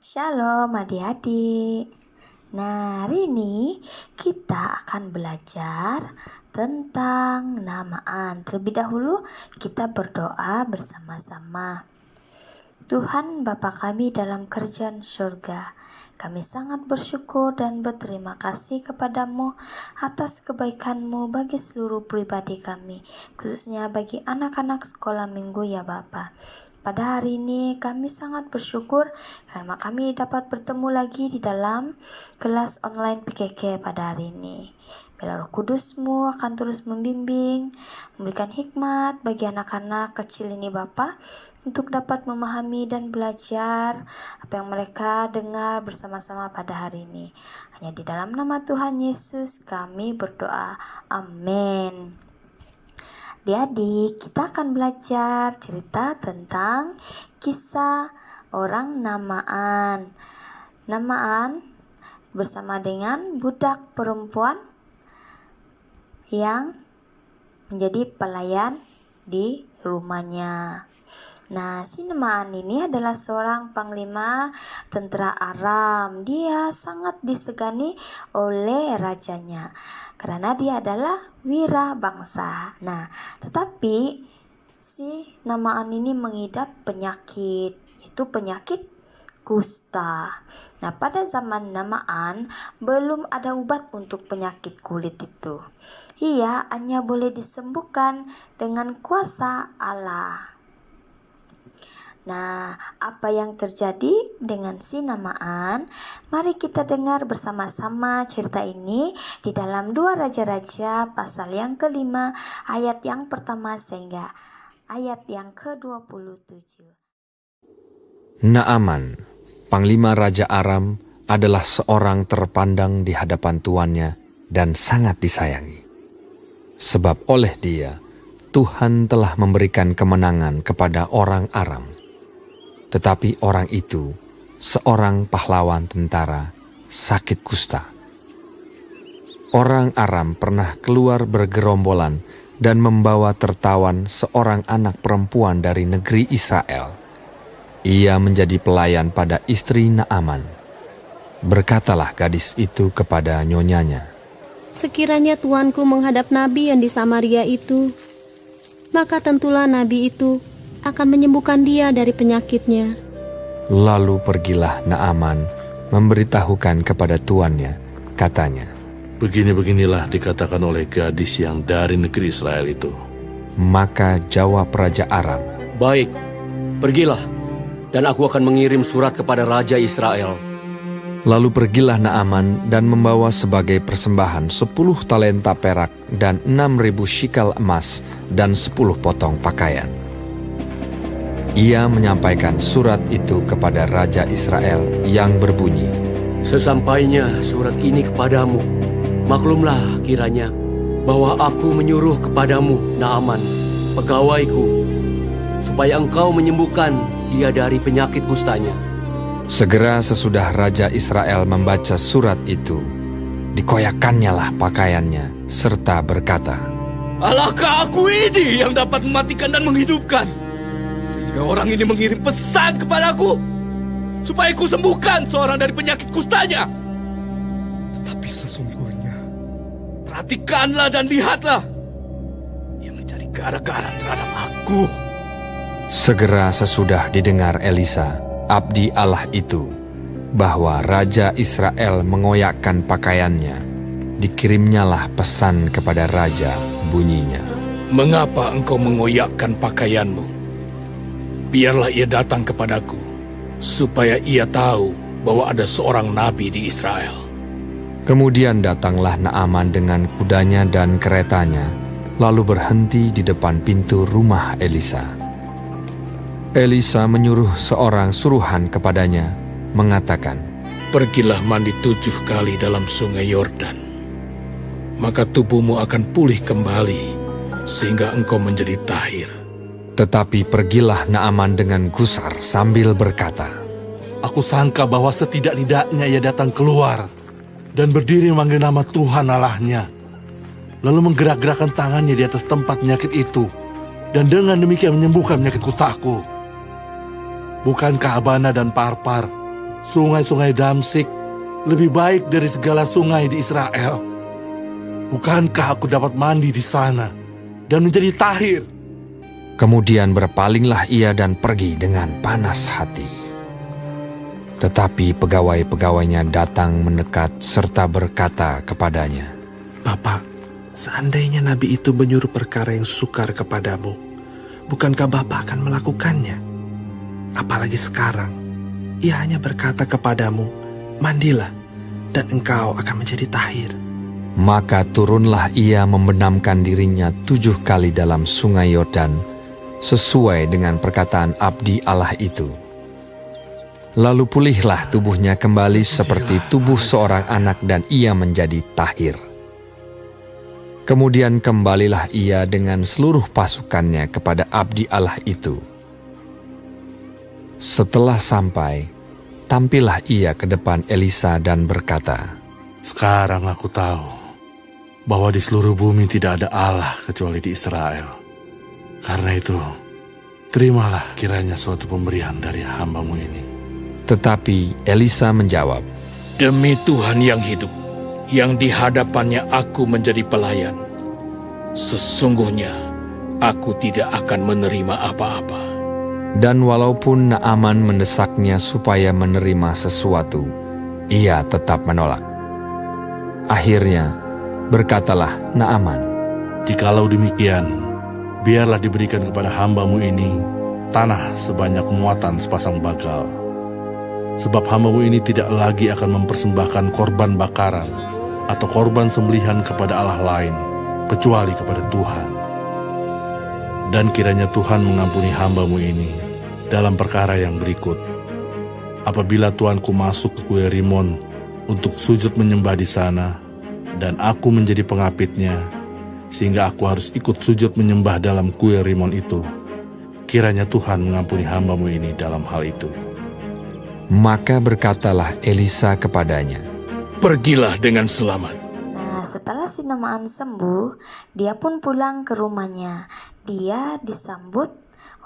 Shalom adik-adik. Nah, hari ini kita akan belajar tentang namaan. Terlebih dahulu kita berdoa bersama-sama. Tuhan Bapa kami dalam kerajaan surga, kami sangat bersyukur dan berterima kasih kepadamu atas kebaikan-Mu bagi seluruh pribadi kami, khususnya bagi anak-anak sekolah minggu ya Bapa. Pada hari ini kami sangat bersyukur karena kami dapat bertemu lagi di dalam kelas online PKK pada hari ini. Biar Roh Kudus-Mu akan terus membimbing, memberikan hikmat bagi anak-anak kecil ini Bapa, untuk dapat memahami dan belajar apa yang mereka dengar bersama-sama pada hari ini. Hanya di dalam nama Tuhan Yesus kami berdoa. Amin. Adik-adik, kita akan belajar cerita tentang kisah orang namaan. Namaan bersama dengan budak perempuan yang menjadi pelayan di rumahnya. Nah, si Namaan ini adalah seorang panglima tentara Aram. Dia sangat disegani oleh rajanya karena dia adalah wira bangsa. Nah, tetapi si Namaan ini mengidap penyakit, yaitu penyakit kusta. Nah, pada zaman Namaan belum ada obat untuk penyakit kulit itu. Ia hanya boleh disembuhkan dengan kuasa Allah. Nah, apa yang terjadi dengan si Namaan? Mari kita dengar bersama-sama cerita ini di dalam 2 Raja-Raja pasal yang ke-5 ayat yang pertama sehingga ayat yang ke-27. Naaman, panglima Raja Aram, adalah seorang terpandang di hadapan tuannya dan sangat disayangi. Sebab oleh dia, Tuhan telah memberikan kemenangan kepada orang Aram. Tetapi orang itu, seorang pahlawan tentara, sakit kusta. Orang Aram pernah keluar bergerombolan dan membawa tertawan seorang anak perempuan dari negeri Israel. Ia menjadi pelayan pada istri Naaman. Berkatalah gadis itu kepada nyonyanya, "Sekiranya tuanku menghadap nabi yang di Samaria itu, maka tentulah nabi itu akan menyembuhkan dia dari penyakitnya." Lalu pergilah Naaman memberitahukan kepada tuannya, katanya, "Begini-beginilah dikatakan oleh gadis yang dari negeri Israel itu." Maka jawab Raja Aram, "Baik, pergilah, dan aku akan mengirim surat kepada Raja Israel." Lalu pergilah Naaman dan membawa sebagai persembahan 10 talenta perak dan 6.000 shikal emas dan 10 potong pakaian. Ia menyampaikan surat itu kepada Raja Israel yang berbunyi, "Sesampainya surat ini kepadamu, maklumlah kiranya bahwa aku menyuruh kepadamu Naaman, pegawaiku, supaya engkau menyembuhkan dia dari penyakit kustanya." Segera sesudah Raja Israel membaca surat itu, dikoyakkannyalah pakaiannya, serta berkata, "Alahkah aku ini yang dapat mematikan dan menghidupkan? Sehingga orang ini mengirim pesan kepadaku, supaya ku sembuhkan seorang dari penyakit kustanya. Tetapi sesungguhnya, perhatikanlah dan lihatlah, ia mencari gara-gara terhadap aku." Segera sesudah didengar Elisa, abdi Allah itu, bahwa Raja Israel mengoyakkan pakaiannya, dikirimnyalah pesan kepada Raja, bunyinya, "Mengapa engkau mengoyakkan pakaianmu? Biarlah ia datang kepadaku, supaya ia tahu bahwa ada seorang nabi di Israel." Kemudian datanglah Naaman dengan kudanya dan keretanya, lalu berhenti di depan pintu rumah Elisa. Elisa menyuruh seorang suruhan kepadanya, mengatakan, "Pergilah mandi 7 kali dalam sungai Yordan, maka tubuhmu akan pulih kembali, sehingga engkau menjadi tahir." Tetapi pergilah Naaman dengan gusar sambil berkata, "Aku sangka bahwa setidak-tidaknya ia datang keluar dan berdiri memanggil nama Tuhan Allahnya, lalu menggerak-gerakkan tangannya di atas tempat penyakit itu, dan dengan demikian menyembuhkan penyakit kustaku. Bukankah Abana dan Parpar, sungai-sungai Damsik lebih baik dari segala sungai di Israel. Bukankah aku dapat mandi di sana dan menjadi tahir?" Kemudian berpalinglah ia dan pergi dengan panas hati. Tetapi pegawai-pegawainya datang mendekat serta berkata kepadanya, "Bapak, seandainya nabi itu menyuruh perkara yang sukar kepadamu, bukankah Bapak akan melakukannya? Apalagi sekarang, ia hanya berkata kepadamu, 'Mandilah, dan engkau akan menjadi tahir.'" Maka turunlah ia membenamkan dirinya 7 kali dalam sungai Yordan, sesuai dengan perkataan abdi Allah itu. Lalu pulihlah tubuhnya kembali seperti tubuh seorang anak dan ia menjadi tahir. Kemudian kembalilah ia dengan seluruh pasukannya kepada abdi Allah itu. Setelah sampai, tampillah ia ke depan Elisa dan berkata, "Sekarang aku tahu bahwa di seluruh bumi tidak ada Allah kecuali di Israel. Karena itu, terimalah kiranya suatu pemberian dari hamba-Mu ini." Tetapi Elisa menjawab, "Demi Tuhan yang hidup, yang di hadapannya aku menjadi pelayan, sesungguhnya aku tidak akan menerima apa-apa." Dan walaupun Naaman mendesaknya supaya menerima sesuatu, ia tetap menolak. Akhirnya berkatalah Naaman, "Jikalau demikian, biarlah diberikan kepada hamba-Mu ini tanah sebanyak muatan sepasang bagal. Sebab hamba-Mu ini tidak lagi akan mempersembahkan korban bakaran atau korban sembelihan kepada Allah lain, kecuali kepada Tuhan. Dan kiranya Tuhan mengampuni hamba-Mu ini dalam perkara yang berikut. Apabila tuanku masuk ke Kue Rimon untuk sujud menyembah di sana, dan aku menjadi pengapitnya, sehingga aku harus ikut sujud menyembah dalam Kue Rimon itu, kiranya Tuhan mengampuni hamba-Mu ini dalam hal itu." Maka berkatalah Elisa kepadanya, "Pergilah dengan selamat." Nah, setelah si Naaman sembuh, dia pun pulang ke rumahnya. Dia disambut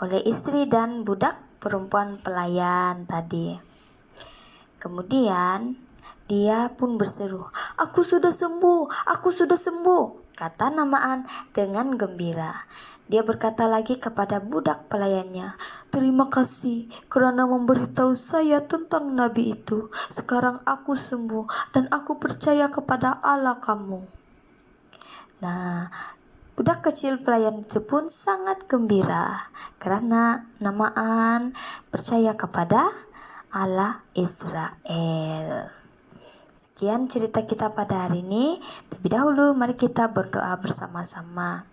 oleh istri dan budak perempuan pelayan tadi. Kemudian dia pun berseru, "Aku sudah sembuh, aku sudah sembuh," kata Naaman dengan gembira. Dia berkata lagi kepada budak pelayannya, "Terima kasih kerana memberitahu saya tentang nabi itu. Sekarang aku sembuh dan aku percaya kepada Allah kamu." Nah, budak kecil pelayan itu pun sangat gembira karena Naaman percaya kepada Allah Israel. Sekian cerita kita pada hari ini. Terlebih dahulu mari kita berdoa bersama-sama.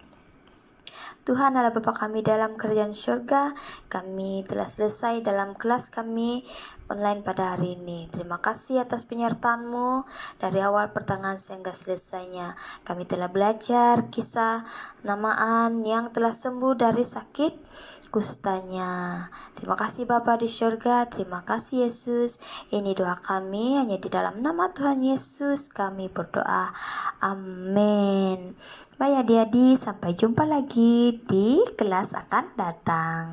Tuhan Allah Bapa kami dalam kerajaan surga, kami telah selesai dalam kelas kami online pada hari ini. Terima kasih atas penyertaan-Mu dari awal pertengahan sehingga selesainya. Kami telah belajar kisah Naaman yang telah sembuh dari sakit kustanya. Terima kasih Bapa di surga, terima kasih Yesus. Ini doa kami hanya di dalam nama Tuhan Yesus kami berdoa. Amin. Baik adik-adik, sampai jumpa lagi di kelas akan datang.